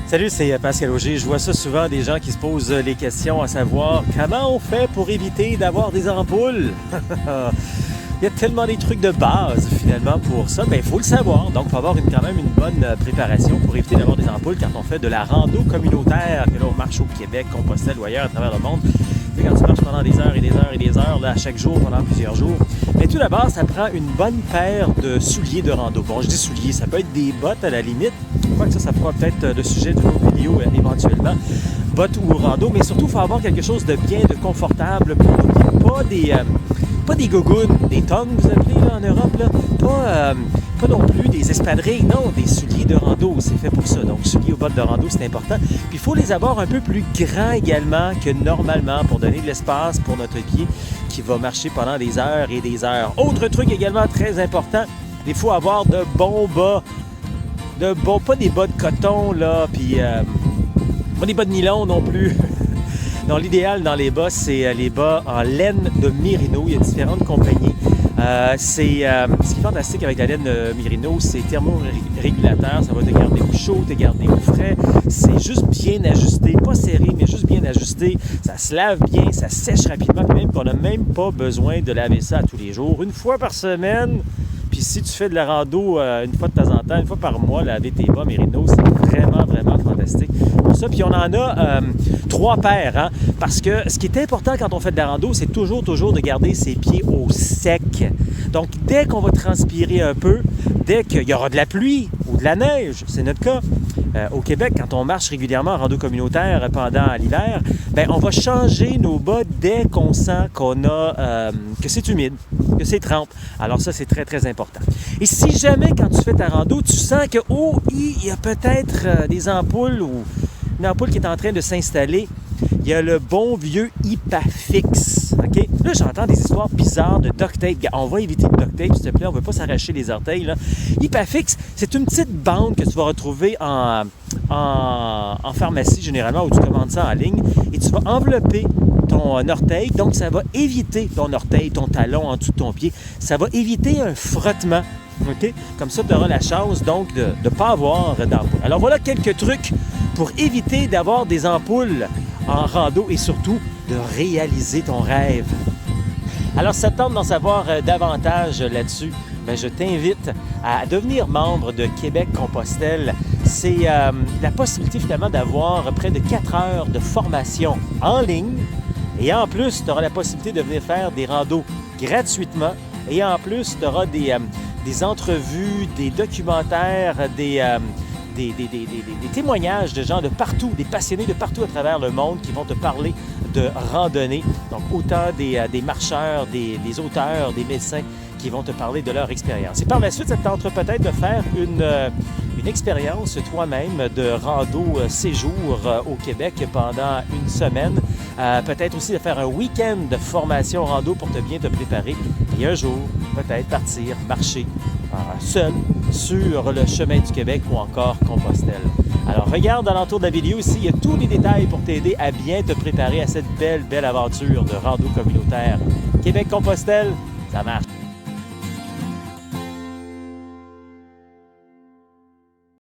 Salut, c'est Pascal Auger. Je vois ça souvent, des gens qui se posent les questions à savoir comment on fait pour éviter d'avoir des ampoules. Il y a tellement des trucs de base finalement pour ça, il faut le savoir. Donc il faut avoir quand même une bonne préparation pour éviter d'avoir des ampoules quand on fait de la rando communautaire, que là on marche au Québec, Compostelle ou ailleurs à travers le monde. Tu sais, quand tu marches pendant des heures et des heures et des heures, là, à chaque jour, pendant plusieurs jours. Mais tout d'abord, ça prend une bonne paire de souliers de rando. Bon, je dis souliers, ça peut être des bottes à la limite. Je crois que ça fera peut-être le sujet d'une autre vidéo éventuellement. Bottes ou rando, mais surtout, il faut avoir quelque chose de bien, de confortable pour nous. Pas des gougounes, des tongs, vous appelez là, en Europe, là. Pas non plus des espadrilles, non, des souliers de rando, c'est fait pour ça. Donc, souliers aux bottes de rando, c'est important. Puis, il faut les avoir un peu plus grands également que normalement pour donner de l'espace pour notre pied qui va marcher pendant des heures et des heures. Autre truc également très important, il faut avoir de bons bas. Pas des bas de coton, là, puis pas des bas de nylon non plus. Non, l'idéal dans les bas, c'est les bas en laine de Merino. Il y a différentes compagnies. Ce qui est fantastique avec la laine Merino, c'est thermorégulateur. Ça va te garder au chaud, te garder au frais. C'est juste bien ajusté, pas serré, mais juste bien ajusté. Ça se lave bien, ça sèche rapidement. Puis même qu'on n'a même pas besoin de laver ça à tous les jours. Une fois par semaine. Puis si tu fais de la rando une fois de temps en temps, une fois par mois, laver tes bas Merino, c'est vraiment, vraiment fantastique pour ça. Puis on en a 3 paires, hein, parce que ce qui est important quand on fait de la rando, c'est toujours de garder ses pieds au sec. Donc dès qu'on va transpirer un peu, dès qu'il y aura de la pluie ou de la neige, c'est notre cas, au Québec, quand on marche régulièrement en rando communautaire pendant l'hiver, on va changer nos bas dès qu'on sent qu'on a que c'est humide, que c'est trempe. Alors ça, c'est très, très important. Et si jamais, quand tu fais ta rando, tu sens que, il y a peut-être des ampoules ou une ampoule qui est en train de s'installer, il y a le bon vieux Hypafix. Okay? Là, j'entends des histoires bizarres de duct tape. On va éviter le duct tape, s'il te plaît. On ne veut pas s'arracher les orteils. Là. Hypafix, c'est une petite bande que tu vas retrouver en pharmacie, généralement, où tu commandes ça en ligne. Et tu vas envelopper ton orteil. Donc, ça va éviter ton orteil, ton talon en dessous de ton pied. Ça va éviter un frottement. Okay? Comme ça, tu auras la chance, donc, de ne pas avoir d'ampoule. Alors, voilà quelques trucs pour éviter d'avoir des ampoules en rando et surtout de réaliser ton rêve. Alors, si ça te tente d'en savoir davantage là-dessus, je t'invite à devenir membre de Québec-Compostelle. C'est la possibilité finalement d'avoir près de 4 heures de formation en ligne. Et en plus, tu auras la possibilité de venir faire des randos gratuitement. Et en plus, tu auras des entrevues, des documentaires, des témoignages de gens de partout, des passionnés de partout à travers le monde qui vont te parler de randonnée. Donc, autant des marcheurs, des auteurs, des médecins qui vont te parler de leur expérience. Et par la suite, ça te tentera peut-être de faire une expérience toi-même de rando séjour au Québec pendant une semaine. Peut-être aussi de faire un week-end de formation rando pour bien te préparer. Et un jour, peut-être partir, marcher seul sur le chemin du Québec ou encore Compostelle. Alors, regarde alentour de la vidéo ici, il y a tous les détails pour t'aider à bien te préparer à cette belle aventure de rando communautaire. Québec-Compostelle, ça marche!